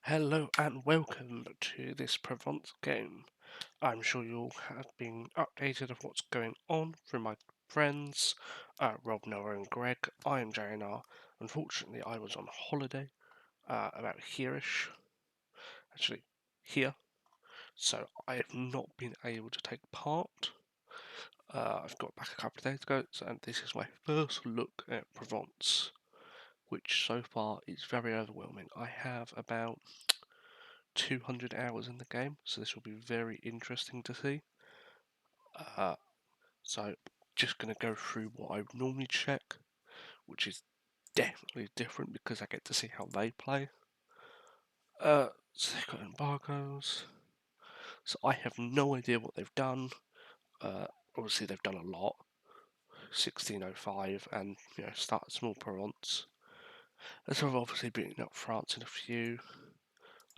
Hello and welcome to this Provence game. I'm sure you all have been updated of what's going on through my friends, Rob, Noah and Greg. I am JNR. Unfortunately, I was on holiday, about here-ish, actually here, so I have not been able to take part. I've got back a couple of days ago, and this is my first look at Provence, which so far is very overwhelming. I have about 200 hours in the game, so this will be very interesting to see. Uh, so, just going to go through what I would normally check, which is definitely different because I get to see how they play. So they've got embargoes. So I have no idea what they've done. Obviously they've done a lot. 1605 and start small Provence. So I've obviously beaten up France in a few.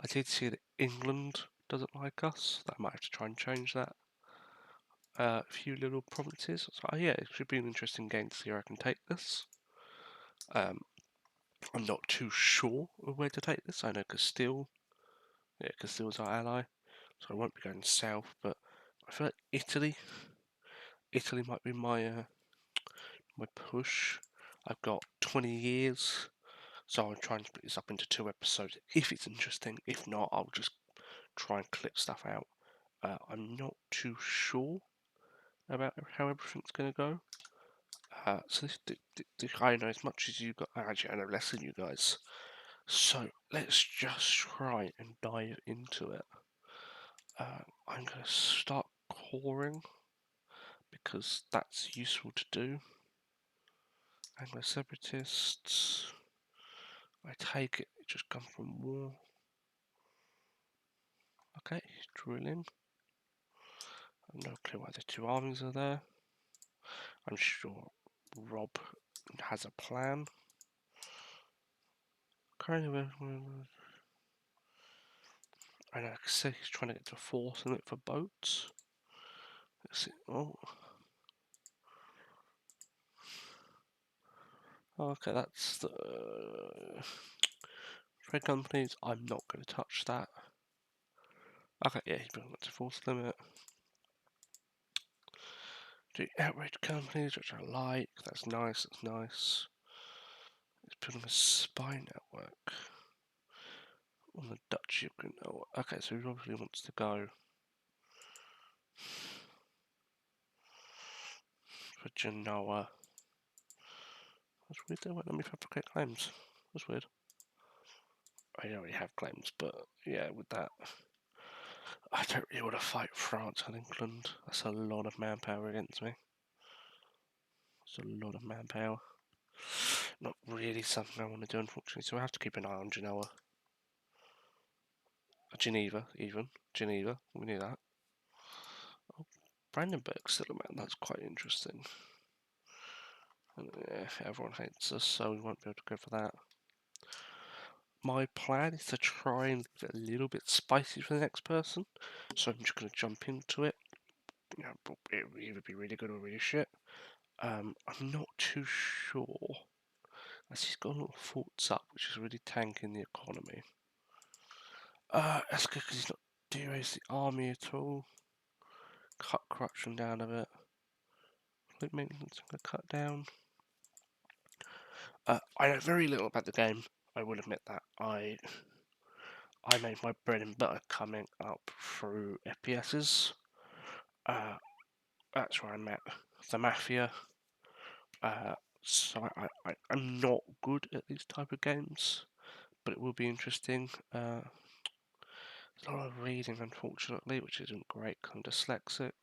I did see that England doesn't like us. I might have to try and change that. A few little provinces. So yeah, it should be an interesting game to see where I can take this. I'm not too sure of where to take this. I know Castile. Yeah, Castile's our ally, so I won't be going south. But I feel like Italy. Italy might be my push. I've got 20 years, so I'm trying to split this up into 2 episodes if it's interesting. If not, I'll just try and clip stuff out. I'm not too sure about how everything's going to go. So I know as much as you guys. Actually, I know less than you guys. So let's just try and dive into it. I'm going to start coring because that's useful to do. Anglo-separatists. I take it just come from war. Okay, drilling. I have no clue why the two armies are there. I'm sure Rob has a plan. Kind of. I know, he's trying to get to force in it for boats. Let's see. Oh. Okay, that's the trade companies. I'm not going to touch that. Okay, yeah, he's building up to force limit. The outrage companies, which I like. That's nice. That's nice. He's building a spy network on the Duchy of Genoa. Okay, so he obviously wants to go for Genoa. That's weird. They won't let me fabricate claims. That's weird. I already have claims, but yeah, with that, I don't really want to fight France and England. That's a lot of manpower against me. It's a lot of manpower. Not really something I want to do, unfortunately, so I have to keep an eye on Genoa. Geneva, even. Geneva, we knew that. Oh, Brandenburg's still around, that's quite interesting. And, yeah, everyone hates us, so we won't be able to go for that. My plan is to try and leave it a little bit spicy for the next person, so I'm just going to jump into it. It will either be really good or really shit. I'm not too sure. As he's got a lot of forts up, which is really tanking the economy. That's good because he's not de-raised the army at all. Cut corruption down a bit. Fleet maintenance I'm going to cut down. I know very little about the game. I will admit that. I made my bread and butter coming up through FPSs. That's where I met the Mafia. So I'm not good at these type of games, but it will be interesting. There's a lot of reading, unfortunately, which isn't great because I'm dyslexic.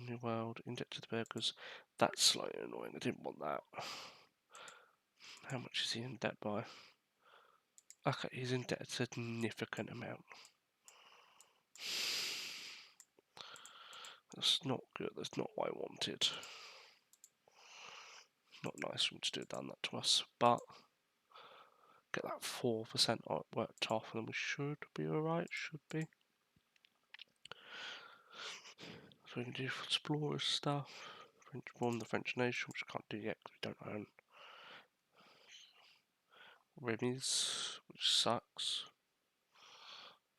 New World, Index to the Burgers. That's slightly annoying. I didn't want that. How much is he in debt by? Okay, he's in debt a significant amount. That's not good. That's not what I wanted. Not nice for him to do done that to us, but get that 4% worked off, and then we should be alright. Should be. So we can do explorers stuff. French form the French nation, which I can't do yet because we don't own Remis. which sucks.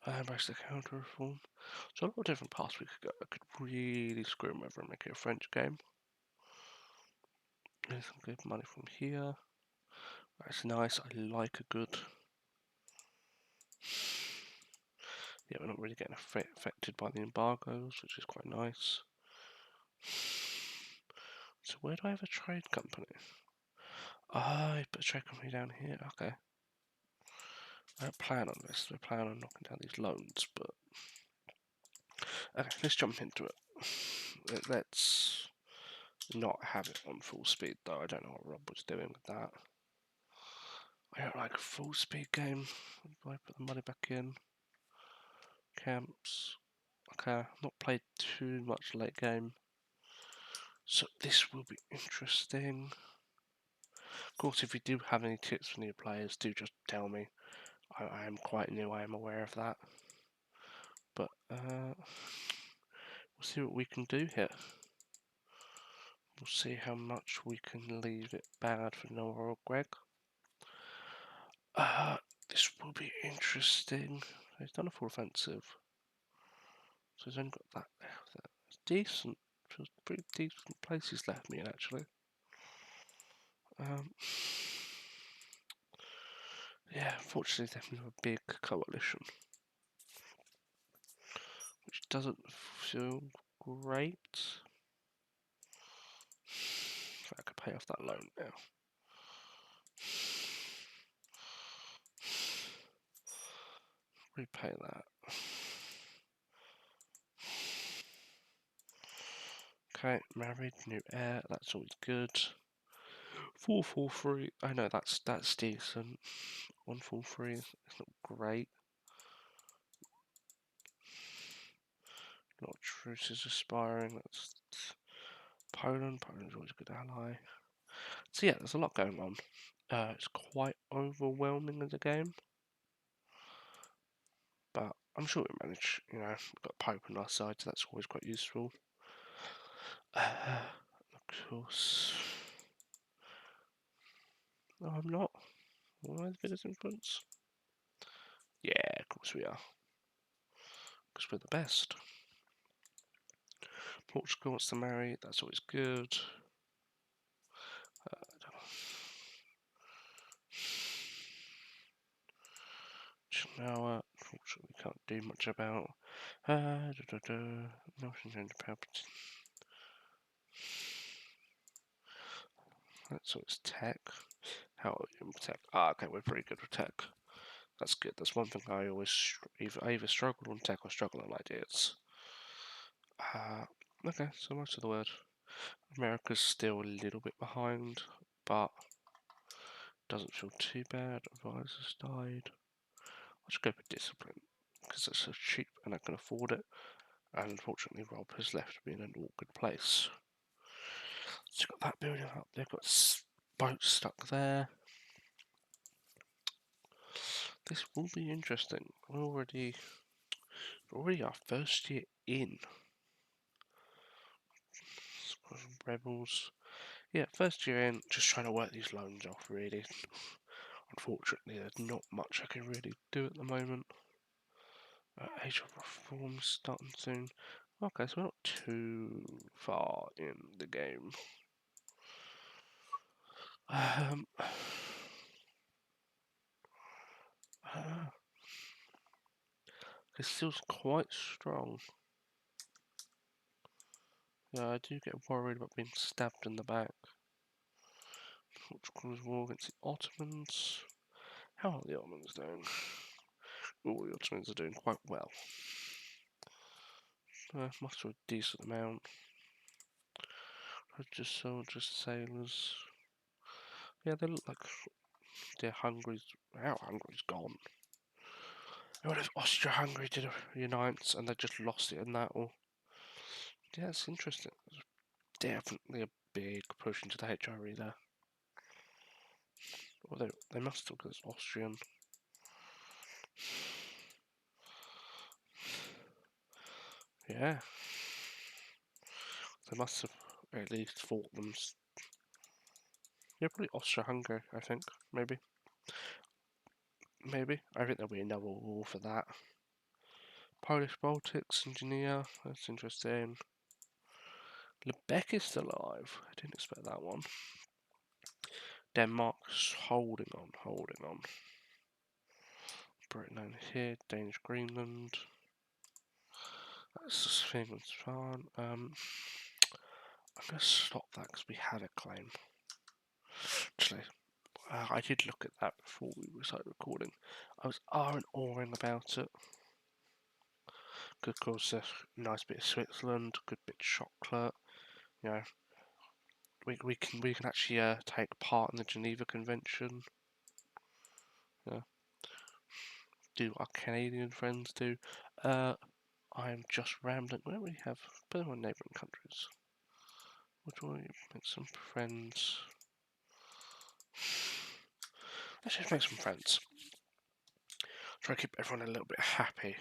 Embrace the counter reform. So a lot of different paths we could go. I could really screw them over and make it a French game. Get some good money from here. That's nice. I like a good. Yeah, we're not really getting affected by the embargoes, which is quite nice. So where do I have a trade company? I put a trade company down here. Okay. I don't plan on this. I plan on knocking down these loans, but okay, let's jump into it. Let's not have it on full speed though. I don't know what Rob was doing with that. I don't like a full speed game. Do I put the money back in? Camps. Okay, I've not played too much late game, so this will be interesting. Of course, if you do have any tips for new players, do just tell me. I am quite new, I am aware of that. But we'll see what we can do here. We'll see how much we can leave it bad for Noah or Greg. This will be interesting. He's done a full offensive. So he's only got that left. That's decent. There's pretty decent places left me in, actually. Yeah, unfortunately they have a big coalition, which doesn't feel great. I could pay off that loan now. Repay that. Okay, married, new heir, that's always good. 443. I know that's decent. 143 is not great. Not truce is aspiring. That's Poland. Poland's always a good ally. So yeah, there's a lot going on. It's quite overwhelming as a game, but I'm sure we manage. You know, we've got Pope on our side, so that's always quite useful. Of course. No, I'm not. Am I the biggest influence? Yeah, of course we are. Because we're the best. Portugal wants to marry, that's always good. Now, unfortunately, we can't do much about. That's always tech. How are we in tech? Okay, we're pretty good with tech. That's good. That's one thing I always either struggle on tech or struggle on ideas. Okay, so much of the word. America's still a little bit behind, but doesn't feel too bad. Advisors died. I'll just go for discipline because it's so cheap and I can afford it. And unfortunately, Rob has left me in an awkward place. So got that building up. They've got boats stuck there. This will be interesting. We're already our first year in. Rebels. Yeah, first year in, just trying to work these loans off, really. Unfortunately, there's not much I can really do at the moment. Age of Reform starting soon. Okay, so we're not too far in the game. It's still quite strong. Yeah, I do get worried about being stabbed in the back. Portugal's war against the Ottomans. How are the Ottomans doing? Oh, the Ottomans are doing quite well. Must have a decent amount. Just soldiers, sailors. Yeah, they look like they're Hungary's. How Hungary's gone? What if Austria-Hungary did a unite and they just lost it in that? Or yeah, it's interesting. There's definitely a big push into the HRE there. Well, they must have, because it's Austrian. Yeah. They must have at least fought them. Yeah, probably Austria-Hungary, I think, maybe. maybe. I think there'll be another war for that. Polish Baltics engineer, that's interesting. Lebec is still alive. I didn't expect that one. Denmark's holding on. Britain over here, Danish Greenland. That's just Finland's fine. I'm going to stop that because we had a claim. Actually, I did look at that before we started recording. I was and about it. Good course, a nice bit of Switzerland, good bit of chocolate. You know, we can actually take part in the Geneva Convention. Yeah. Do our Canadian friends do? I am just rambling. Where we have put them on neighbouring countries. What do we make some friends? Let's just make some friends. Try to keep everyone a little bit happy.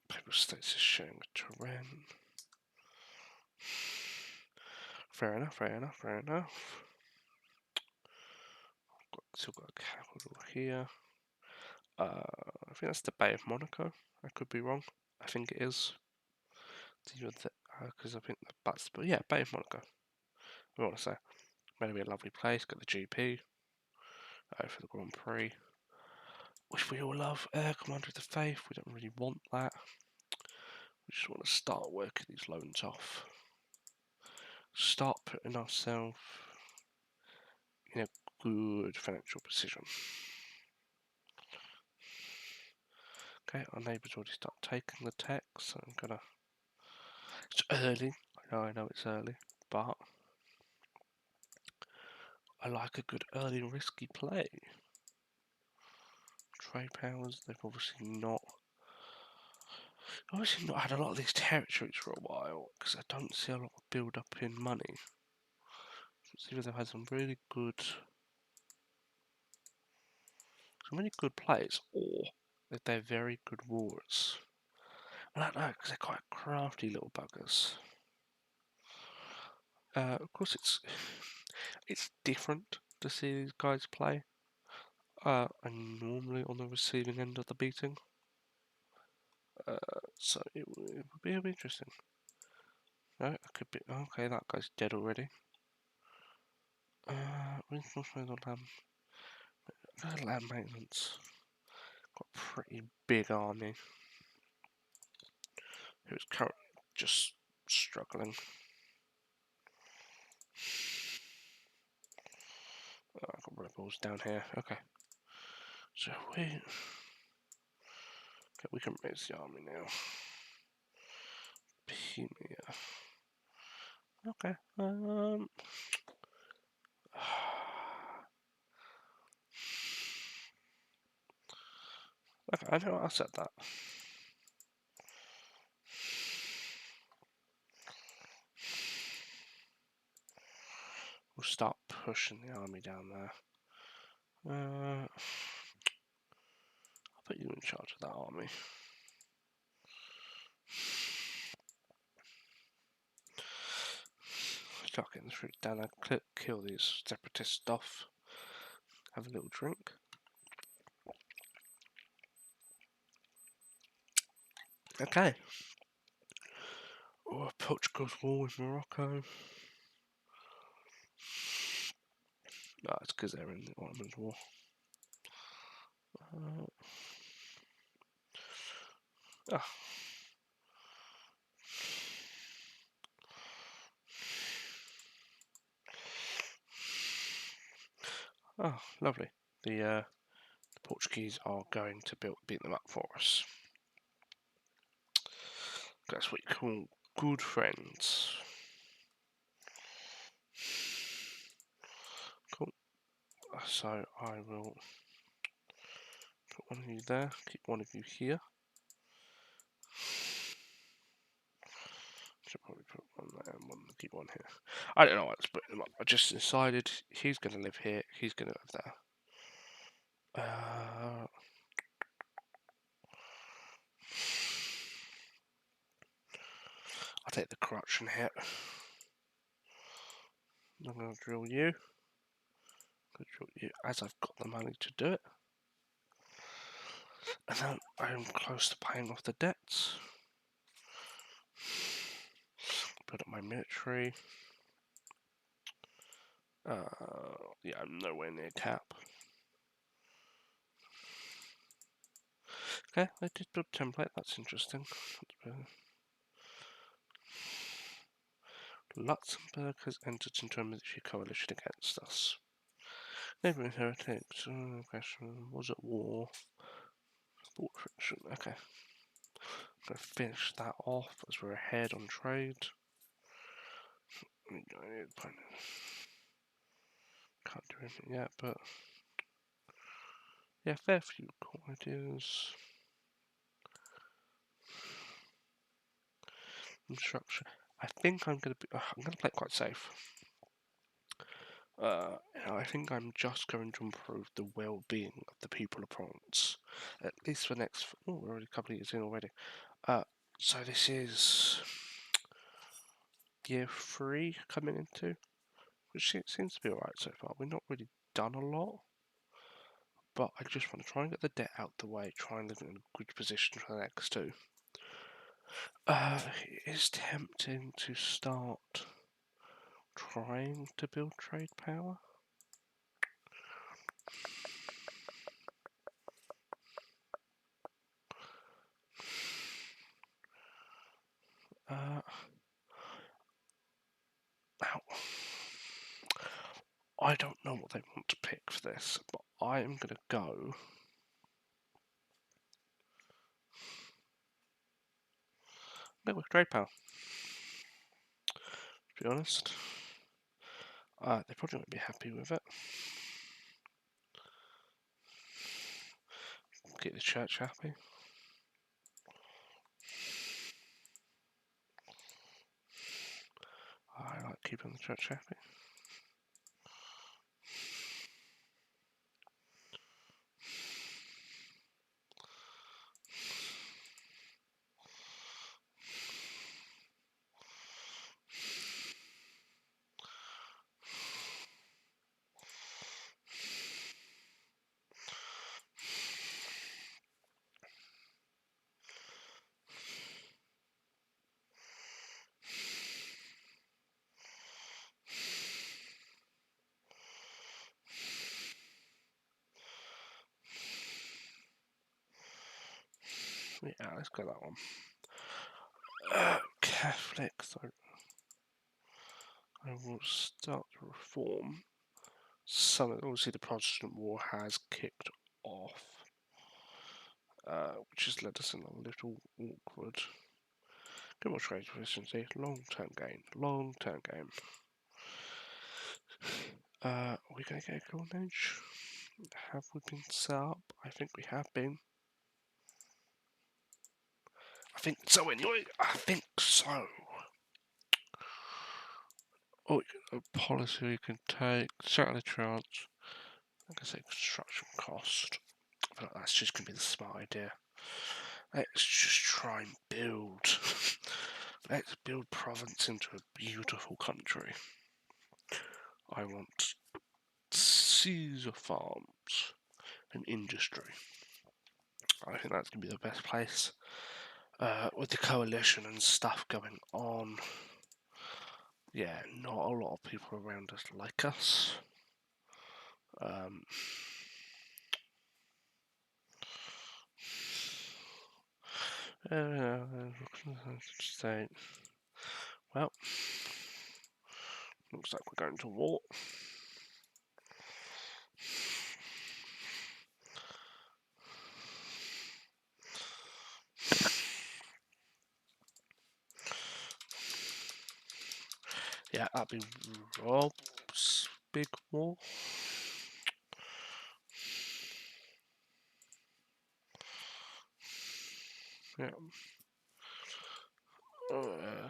Paper states is showing the terrain. Fair enough. Still got a capital here. I think that's the Bay of Monaco. I could be wrong. I think it is. Because I think that's, but yeah, Bay of Monaco. I want to say, maybe a lovely place. Got the GP for the Grand Prix, which we all love. Air Commander of the Faith. We don't really want that. We just want to start working these loans off. Start putting ourselves in a good financial position. Okay, our neighbours already start taking the tech, so I'm gonna. It's early. I know it's early, but I like a good early risky play. Trade powers, they've obviously not had a lot of these territories for a while, because I don't see a lot of build up in money. So either they've had some really good plays, or that they're very good wars. I don't know, because they're quite crafty little buggers. Of course, it's different to see these guys play. I'm normally on the receiving end of the beating, so it would be interesting. No, I could be okay. That guy's dead already. Land maintenance. Got a pretty big army. Who's currently just struggling. I've got rebels down here. Okay. So we can raise the army now. Bohemia. Okay. Okay, I know I said that. We'll start pushing the army down there. I'll put you in charge of that army. Start getting the troops down there, kill these separatists off. Have a little drink. Okay. Portugal's war with Morocco. No, it's because they're in the Ottoman War. Oh, lovely. The Portuguese are going to beat them up for us. That's what you call good friends. Cool. So I will put one of you there, keep one of you here. Should probably put one there and keep one here. I don't know why I split them up. I just decided he's going to live here, he's going to live there. I'll take the corruption hit. I'm going to drill you. as I've got the money to do it. And then I'm close to paying off the debts. Build up my military. Yeah, I'm nowhere near cap. Okay, I did build a template, that's interesting. Luxembourg has entered into a military coalition against us. Neighbouring heretics, question, was at war? Sport friction, okay. I'm going to finish that off as we're ahead on trade. Can't do anything yet, but yeah, fair few cool ideas. Structure. I think I'm going to play it quite safe. I think I'm just going to improve the well-being of the people of Provence, at least for the next. Oh, we're already a couple of years in already. So this is year 3 coming into, which seems to be alright so far. We've not really done a lot, but I just want to try and get the debt out the way, try and live in a good position for the next 2. It is tempting to start trying to build trade power. I don't know what they want to pick for this, but I am going to go. No, with trade power. To be honest, they probably won't be happy with it. Get the church happy. I like keeping the church happy. Yeah, let's go that one. Catholics. I will start to reform. Obviously, the Protestant War has kicked off, which has led us in a little awkward. Good more trade efficiency, long-term gain, long-term gain. Are we going to get a golden age? Have we been set up? I think we have been. I think so anyway. I think so. Oh, a policy we can take. Certainly chance. I'm going to say construction cost. I feel like that's just going to be the smart idea. Let's just try and build. Let's build Provence into a beautiful country. I want Caesar farms and industry. I think that's going to be the best place. With the coalition and stuff going on, yeah, not a lot of people around us like us. State. Well, looks like we're going to war. Yeah, that'd be Rob's big war. Yeah.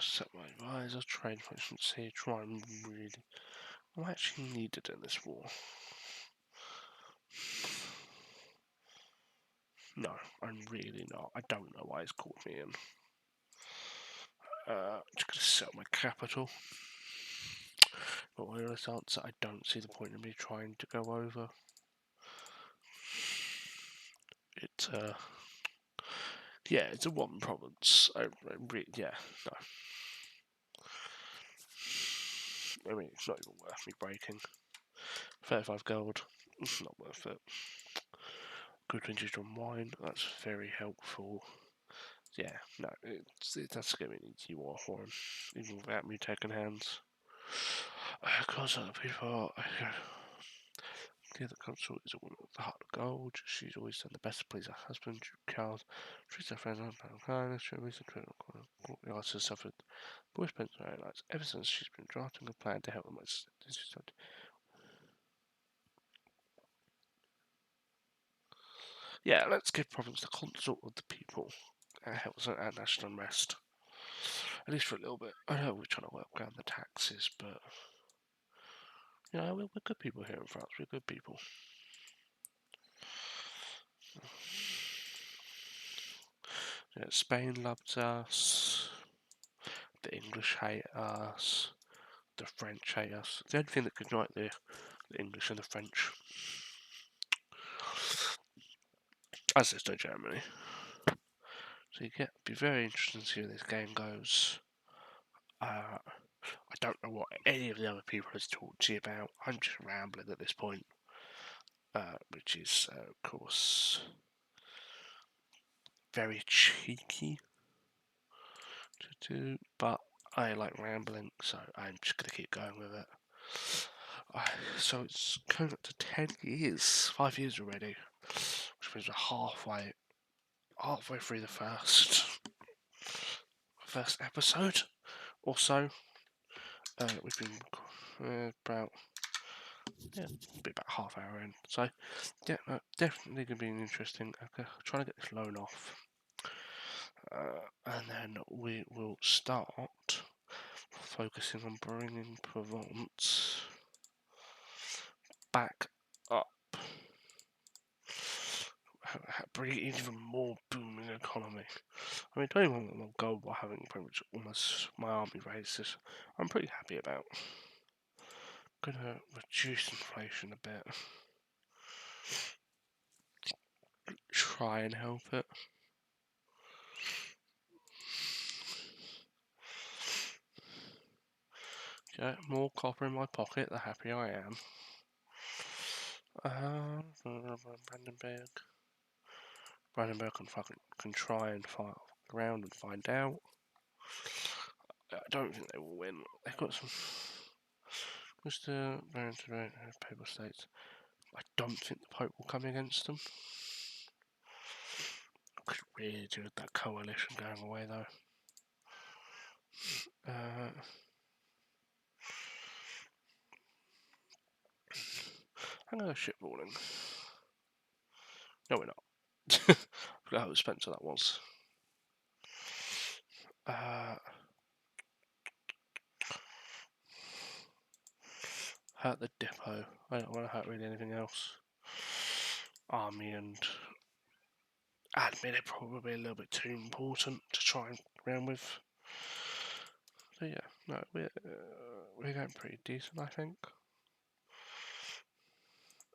Set my advisor, trade efficiency, try and really. I'm actually needed in this war. No, I'm really not. I don't know why he's called me in. Just gonna sell my capital. But my honest answer, I don't see the point in me trying to go over. It's yeah, it's a one province. Yeah, no. I mean, it's not even worth me breaking. 35 gold, it's not worth it. Good vintage on wine, that's very helpful. Yeah, no, that's going to be an easy war for him, even without me taking hands. Because other people, the other consort is a woman with the heart of gold. She's always done the best to please her husband, Duke Charles. Treats her friends on kindness. She recently the artist has suffered boys spent her lives ever since she's been drafting a plan to help them. Yeah, let's give Provence the consort of the people. That helps our national unrest. At least for a little bit. I know we're trying to work around the taxes, but you know, we're good people here in France. We're good people. Yeah, Spain loves us. The English hate us. The French hate us. The only thing that could unite the English and the French. As there's no Germany. So you get be very interesting to see where this game goes. I don't know what any of the other people has talked to you about. I'm just rambling at this point, which is, of course, very cheeky to do, but I like rambling, so I'm just going to keep going with it. So it's coming up to 10 years, 5 years already, which means we're halfway through the first episode or so. We've been about half hour in, so yeah, definitely gonna be interesting. Okay, trying to get this loan off, and then we will start focusing on bringing Provence back up. Bring even more booming economy. I mean, don't even want my goal by having pretty much almost my army races. I'm pretty happy about. Gonna reduce inflation a bit. Try and help it. Okay, more copper in my pocket, the happier I am. Brandenburg can try and fight around and find out. I don't think they will win. They've got some. Mr. Papal States. I don't think the Pope will come against them. I could really do with that coalition going away though. I'm going to shipballing. No, we're not. I forgot how expensive that was. Hurt the depot. I don't want to hurt really anything else. Army and admin are probably a little bit too important to try and around with. So yeah, no, we're going pretty decent, I think.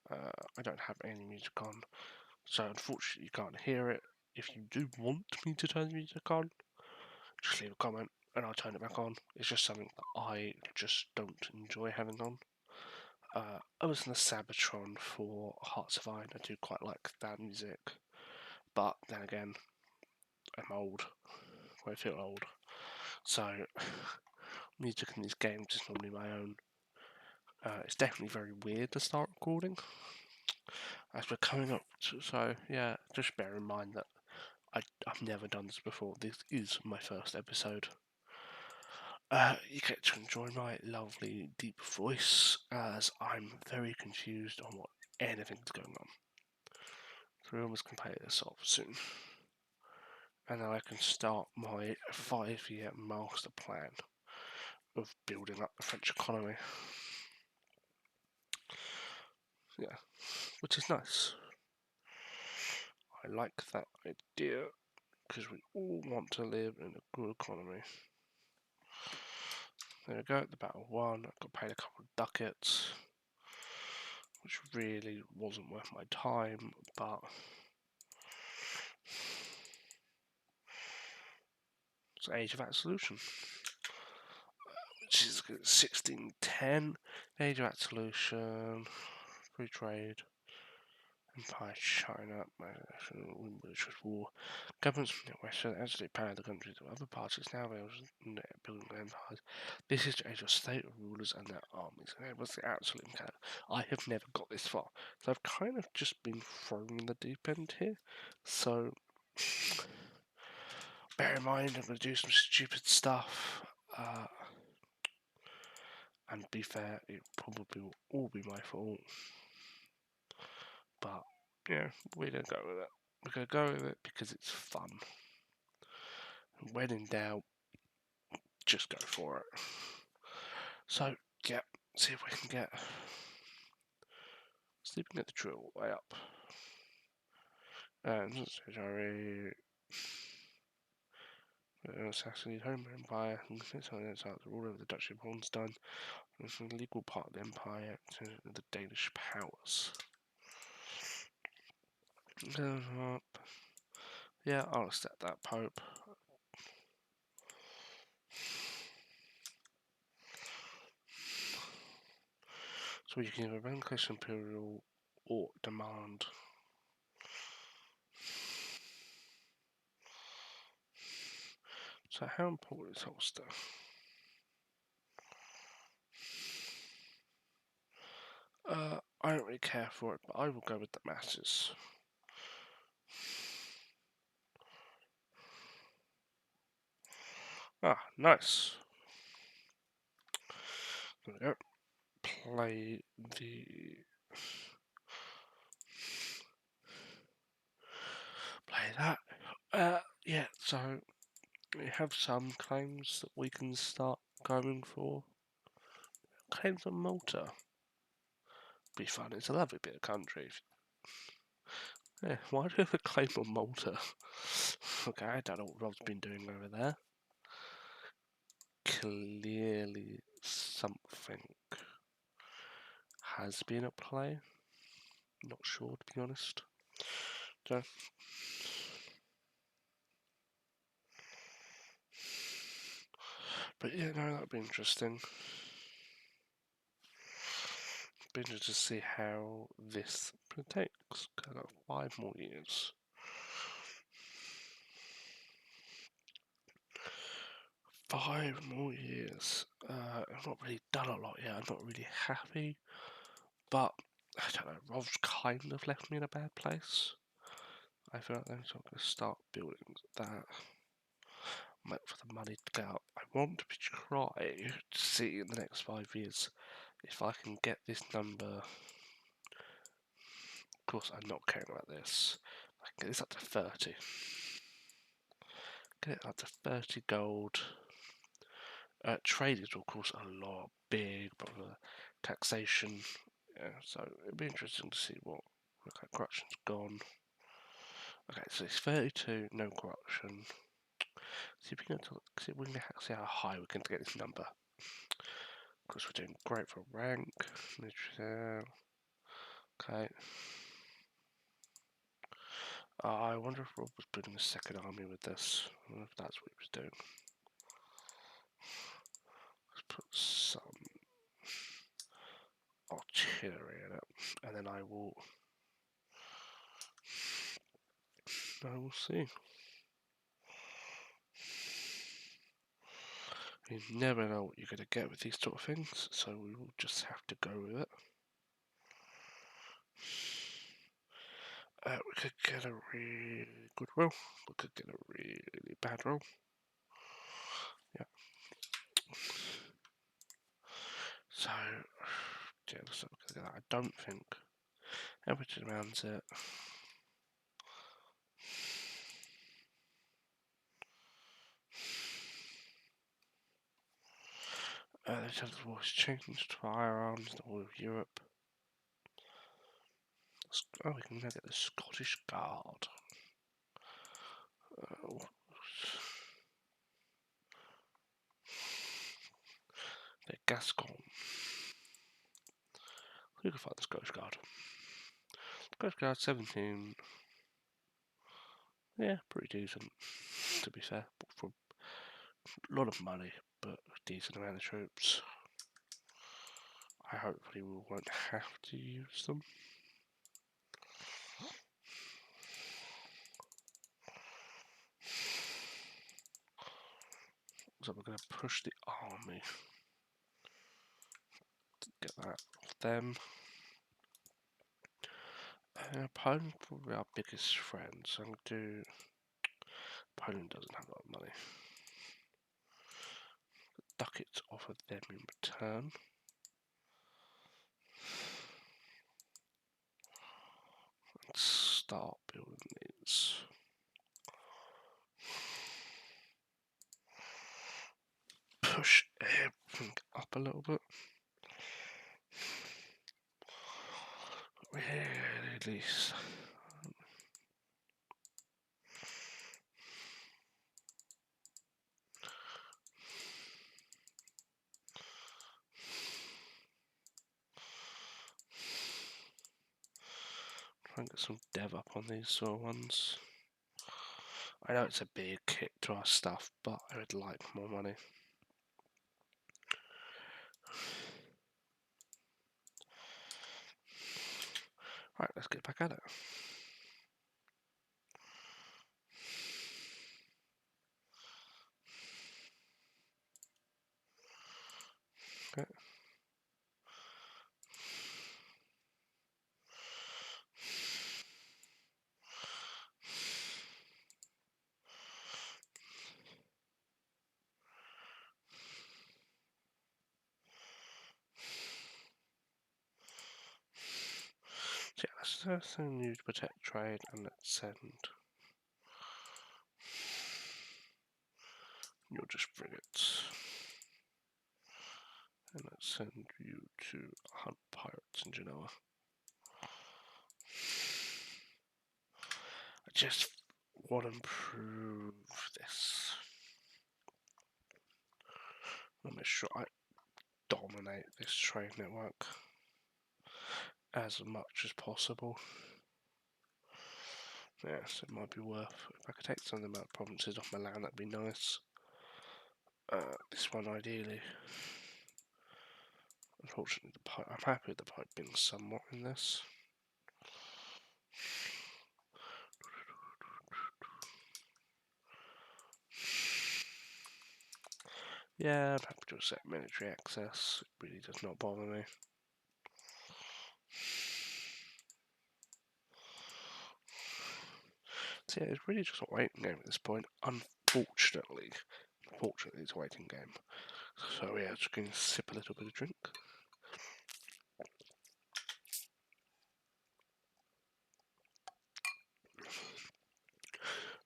I don't have any music on, so unfortunately you can't hear it. If you do want me to turn the music on, just leave a comment and I'll turn it back on. It's just something that I just don't enjoy having on. I was in the Sabatron for Hearts of Iron. I do quite like that music, but then again, I'm old. I feel old, so music in these games is normally my own. It's definitely very weird to start recording as we're coming up to, so yeah, just bear in mind that I've never done this before. This is my first episode. You get to enjoy my lovely deep voice as I'm very confused on what anything's going on. So we almost can play this off soon. And then I can start my 5-year master plan of building up the French economy. Yeah, which is nice. I like that idea because we all want to live in a good economy. There we go, the battle won. I got paid a couple of ducats, which really wasn't worth my time, but it's Age of Absolution, which is 1610. Age of Absolution, free trade, Empire China, British war. Governments from the West should actually power the countries of other parties now able to building empires. This is the age of state rulers and their armies. And it was the absolute mechanic. I have never got this far. So I've kind of just been thrown in the deep end here. So bear in mind I'm going to do some stupid stuff. And be fair, it probably will all be my fault. But yeah, we're going to go with it. We're going to go with it because it's fun. And when in doubt, just go for it. So, yeah, see if we can get the drill way up. And sorry, Sassanid home empire, all over the Duchy of Hornstein, it's an legal part of the empire to the Danish powers. Yeah, I'll accept that Pope. So you can either relinquish imperial or demand. So how important is Ulster? I don't really care for it, but I will go with the masses. Ah, nice. There we go. Play that. Yeah, so we have some claims that we can start going for. Claims on Malta. Be fun, it's a lovely bit of country. Yeah, why do we have a claim on Malta? Okay, I don't know what Rob's been doing over there. Clearly something has been at play. Not sure, to be honest. So, but yeah, no, that'd be interesting. Be interesting to see how this takes. I've got 5 more years. 5 more years. I've not really done a lot yet. I'm not really happy, but I don't know. Rob's kind of left me in a bad place. I feel like I'm going to start building that. Wait for the money to go up. I want to try to see in the next 5 years if I can get this number. Of course, I'm not caring about this. I can get this up to 30. Get it up to 30 gold. Trade is, of course, a lot big, but taxation. Yeah, so it'd be interesting to see what. Okay, corruption's gone. Okay, so it's 32, no corruption. See if we can see how high we can get this number. Of course, we're doing great for rank. Okay. I wonder if Rob was building a second army with this. I wonder if that's what he was doing. Let's put some artillery in it, and then I will see. You never know what you're going to get with these sort of things, so we will just have to go with it. We could get a really good roll. We could get a really bad roll. Yeah. So, yeah, let's look at that. I don't think everything around it. The Chelsea War has changed to firearms in all of Europe. Oh, we can now get the Scottish Guard. They're Gascon. Who can find this Coast Guard? Coast Guard 17. Yeah, pretty decent, to be fair. For a lot of money, but a decent amount of troops. I hopefully won't have to use them. So we're going to push the army to get that off them. Poland probably our biggest friend, so I'm going to do... Poland doesn't have a lot of money. Ducats offer them in return. Let's start building these. Push everything up a little bit. Really, try and get some dev up on these sort of ones. I know it's a big hit to our stuff, but I would like more money. Right, let's get back at it. Okay. So yeah, let's send you to protect trade, and let's send... You're just frigates. And let's send you to hunt pirates in Genoa. I just want to improve this. I'll make sure I dominate this trade network as much as possible. Yes, it might be worth. If I could take some of the provinces off my land, that'd be nice. This one ideally. Unfortunately, the pipe. I'm happy with the pipe being somewhat in this. Yeah, I'm happy to accept military access. It really does not bother me. So yeah, it's really just a waiting game at this point. Unfortunately, it's a waiting game. So yeah, just going to sip a little bit of drink.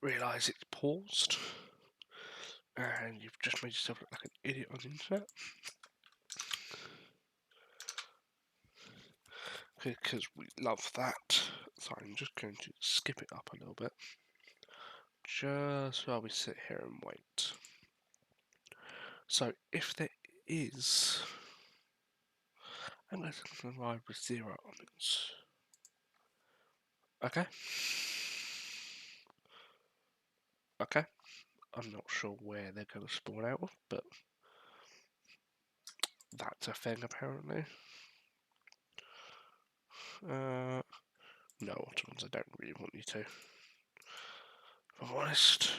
Realise it's paused, and you've just made yourself look like an idiot on the internet. Because we love that. So I'm just going to skip it up a little bit. Just while we sit here and wait. So if there is... I'm going to arrive with 0 armies. Okay. Okay. I'm not sure where they're going to spawn out of, but that's a thing apparently. No, Ottomans, I don't really want you to. If I'm honest.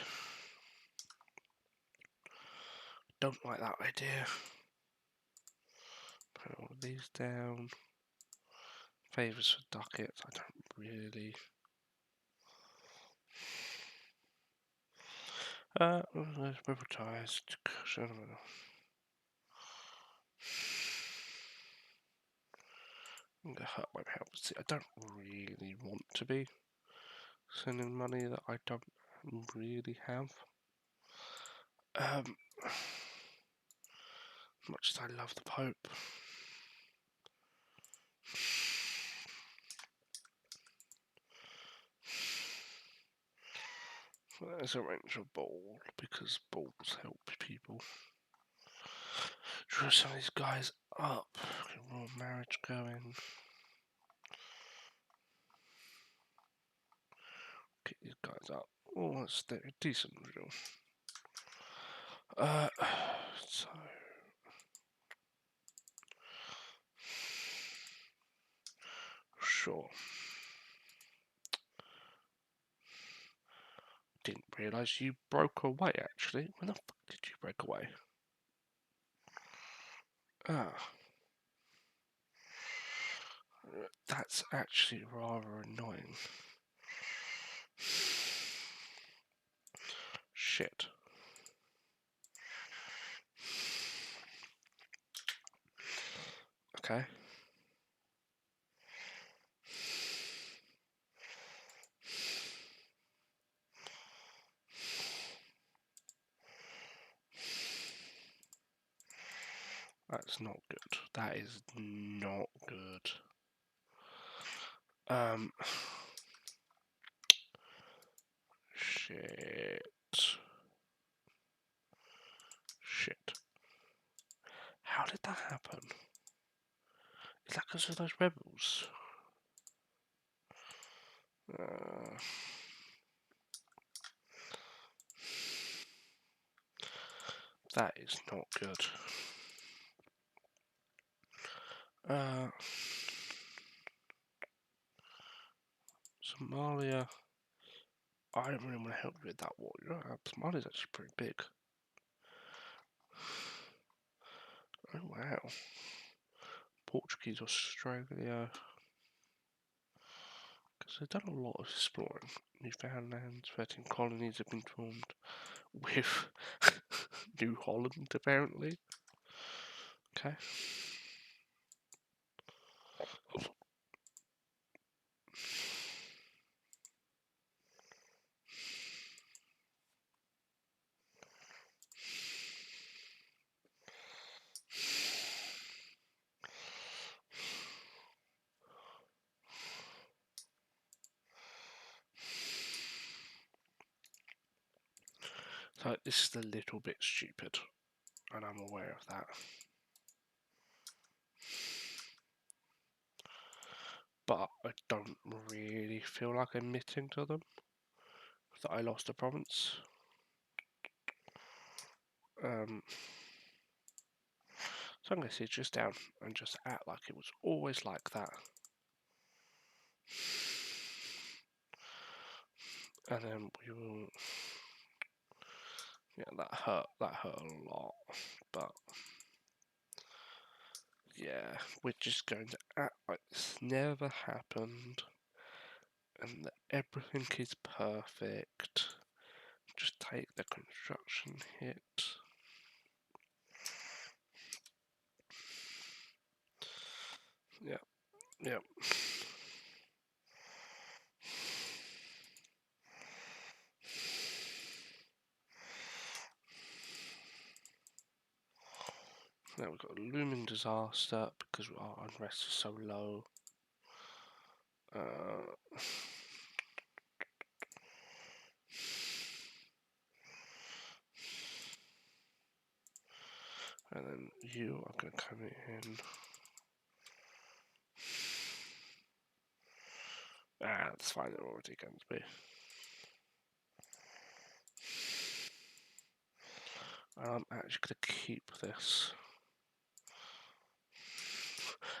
Don't like that idea. Put all of these down. Favours for ducats, I don't really. Let's privatise. I'm gonna hurt my help. See, I don't really want to be sending money that I don't really have. As much as I love the Pope. Let's arrange a ball because balls help people. Drew some of these guys up. Get royal marriage going. Get these guys up. Oh, that's a decent drill. So sure. Didn't realise you broke away. Actually, when the fuck did you break away? That's actually rather annoying. Shit. Okay. That's not good. That is not good. Shit. Shit. How did that happen? Is that because of those rebels? That is not good. Somalia. I don't really want to help you with that war. Somalia's actually pretty big. Oh wow. Portuguese, Australia. Because they've done a lot of exploring. Newfoundland, 13 colonies have been formed with New Holland, apparently. Okay. So this is a little bit stupid, and I'm aware of that. But I don't really feel like admitting to them that I lost a province. So I'm going to sit just down and just act like it was always like that. And then we will... Yeah, that hurt a lot. But... Yeah, we're just going to act like this never happened. And that everything is perfect. Just take the construction hit. Yep. Now we've got a looming disaster because our unrest is so low. And then you are going to come in. That's fine, they're already going to be. I'm actually going to keep this.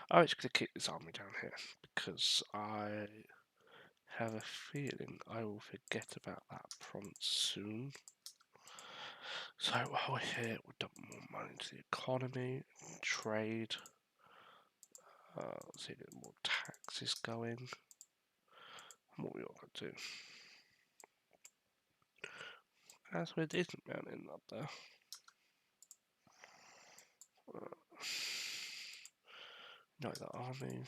I'm actually going to keep this army down here because I have a feeling I will forget about that province soon. So while we're here, we'll dump more money into the economy, trade. See, get more taxes going. What we all got to do. That's a decent mountain up there. No, the army.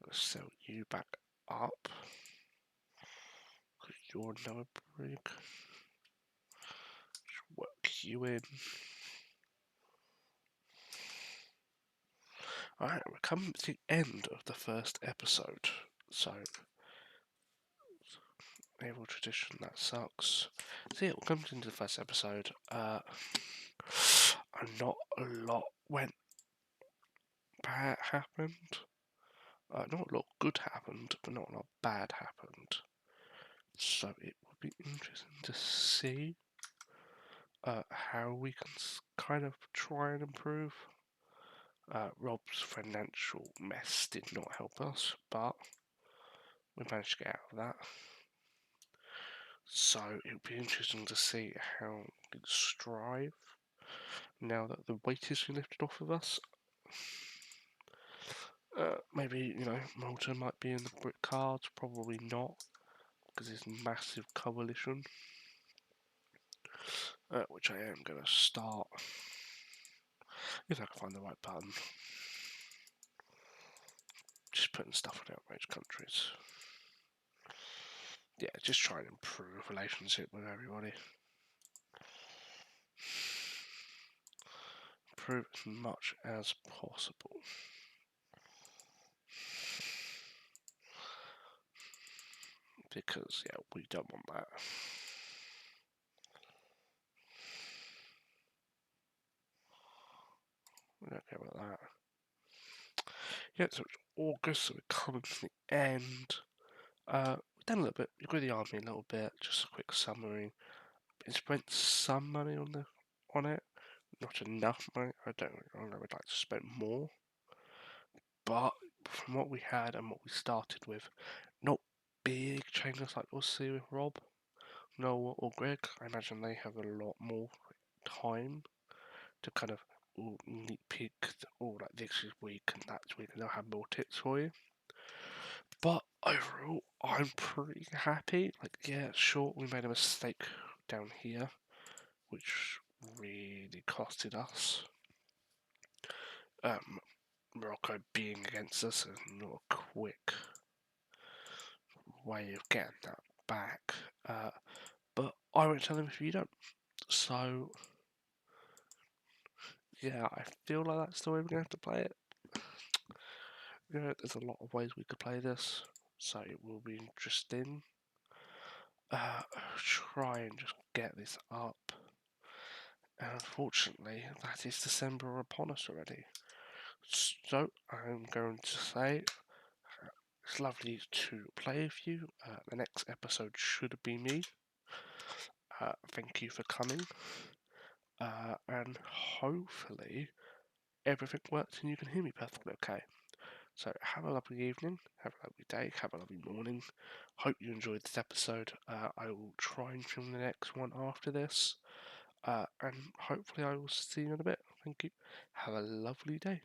Let's sell you back up. Because you're another brig. Just work you in. Alright, we're coming to the end of the first episode. So, naval tradition, that sucks. So yeah, we're coming into the first episode. I'm and not a lot went bad happened. Not a lot good happened, but not a lot bad happened. So it would be interesting to see how we can kind of try and improve. Rob's financial mess did not help us, but we managed to get out of that. So it would be interesting to see how we strive now that the weight has been lifted off of us. Maybe, Malta might be in the brick cards, probably not, because it's a massive coalition, which I am going to start, if I can find the right button, just putting stuff in outraged countries. Yeah, just try and improve relationship with everybody. Improve as much as possible. Because, yeah, we don't want that. We don't care about that. Yeah, so it's August, so we're coming to the end. We've done a little bit, we grew the army a little bit, just a quick summary. We spent some money on it, not enough money. I would like to spend more. But from what we had and what we started with, not big changes like we'll see with Rob, Noah or Greg. I imagine they have a lot more time to kind of nitpick like this week and that week, and they'll have more tips for you. But overall, I'm pretty happy. Like, yeah, sure, we made a mistake down here, which really costed us. Morocco being against us is not a quick way of getting that back. But I won't tell them if you don't. So, yeah, I feel like that's the way we're going to have to play it. There's a lot of ways we could play this, so it will be interesting. Try and just get this up. And unfortunately, that is December upon us already. So, I'm going to say it's lovely to play with you. The next episode should be me. Thank you for coming. And hopefully everything works and you can hear me perfectly okay. So have a lovely evening, have a lovely day, have a lovely morning. Hope you enjoyed this episode. I will try and film the next one after this. And hopefully I will see you in a bit. Thank you. Have a lovely day.